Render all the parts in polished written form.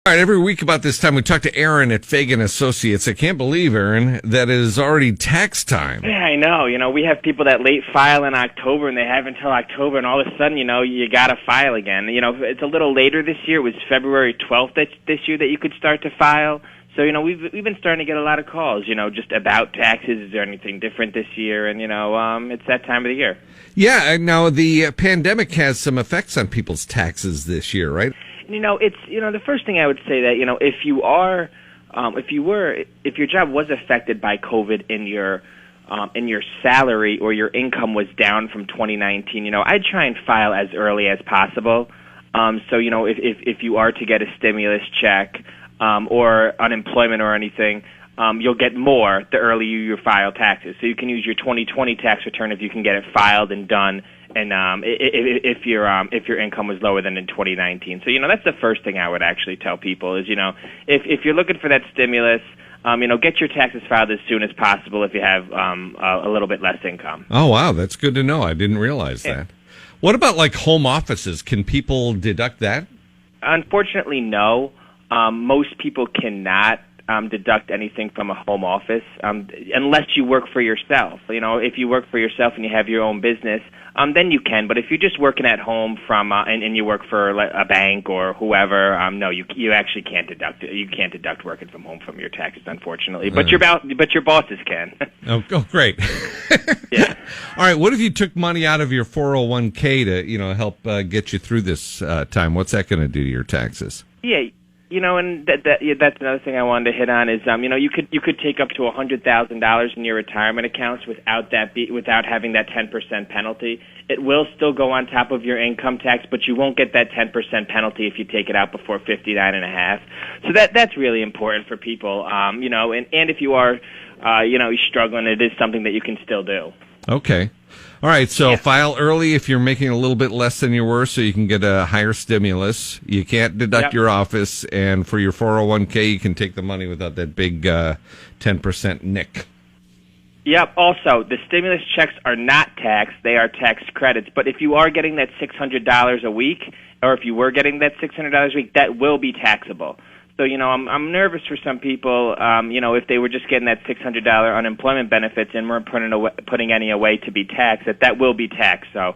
All right, every week about this time we talk to Aaron at Fagan Associates. I can't believe, Aaron, that it is already tax time. Yeah, I know. We have people that late file in October, and they have until October, and all of a sudden, you got to file again. It's a little later this year. It was February 12th this year that you could start to file. So, we've been starting to get a lot of calls, just about taxes. Is there anything different this year? And, it's that time of the year. Yeah, now the pandemic has some effects on people's taxes this year, right? It's the first thing I would say that if your job was affected by COVID in your salary or your income was down from 2019, I'd try and file as early as possible. So if you are to get a stimulus check or unemployment or anything, you'll get more the earlier you file taxes. So you can use your 2020 tax return if you can get it filed and done. And if your income was lower than in 2019, so that's the first thing I would actually tell people is if you're looking for that stimulus, get your taxes filed as soon as possible if you have a little bit less income. Oh wow, that's good to know. I didn't realize that. What about like home offices? Can people deduct that? Unfortunately, no. Most people cannot deduct anything from a home office unless you work for yourself. If you work for yourself and you have your own business, then you can. But if you're just working at home from and you work for a bank or whoever, no, you actually can't deduct it. You can't deduct working from home from your taxes, unfortunately. But your bosses can. Oh, great. Yeah. All right. What if you took money out of your 401k to help get you through this time? What's that going to do to your taxes? Yeah. And that's another thing I wanted to hit on is, you could take up to $100,000 in your retirement accounts without having that 10% penalty. It will still go on top of your income tax, but you won't get that 10% penalty if you take it out before 59 and a half. So that's really important for people. And if you are, struggling, it is something that you can still do. Okay. All right, so file early if you're making a little bit less than you were so you can get a higher stimulus. You can't deduct your office, and for your 401k, you can take the money without that big 10% nick. Yep. Also, the stimulus checks are not taxed. They are tax credits. But if you are getting that $600 a week, or if you were getting that $600 a week, that will be taxable. So, I'm nervous for some people, if they were just getting that $600 unemployment benefits and weren't putting any away to be taxed, that will be taxed. So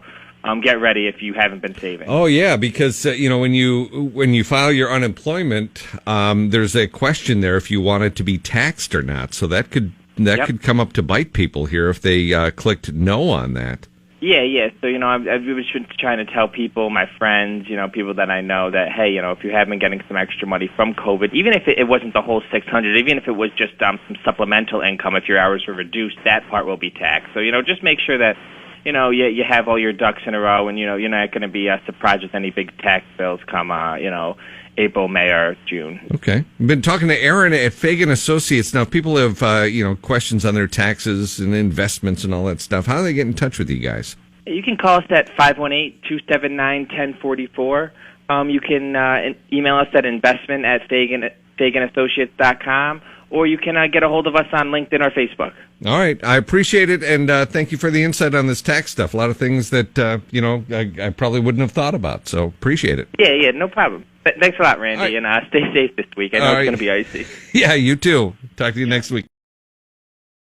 get ready if you haven't been saving. Oh, yeah, because, when you file your unemployment, there's a question there if you want it to be taxed or not. So that could come up to bite people here if they clicked no on that. Yeah. So, I've been trying to tell people, my friends, people that I know that, hey, if you have been getting some extra money from COVID, even if it wasn't the whole $600, even if it was just some supplemental income, if your hours were reduced, that part will be taxed. So, just make sure that, you have all your ducks in a row and, you're not going to be surprised with any big tax bills come, April, May, or June. Okay. I've been talking to Aaron at Fagan Associates. Now, if people have, questions on their taxes and investments and all that stuff, how do they get in touch with you guys? You can call us at 518-279-1044. You can email us at investment@FaganAssociates.com, or you can get a hold of us on LinkedIn or Facebook. All right. I appreciate it, and thank you for the insight on this tax stuff. A lot of things that, I probably wouldn't have thought about, so appreciate it. Yeah, no problem. Thanks a lot, Randy, and stay safe this week. I know it's going to be icy. Yeah, you too. Talk to you next week.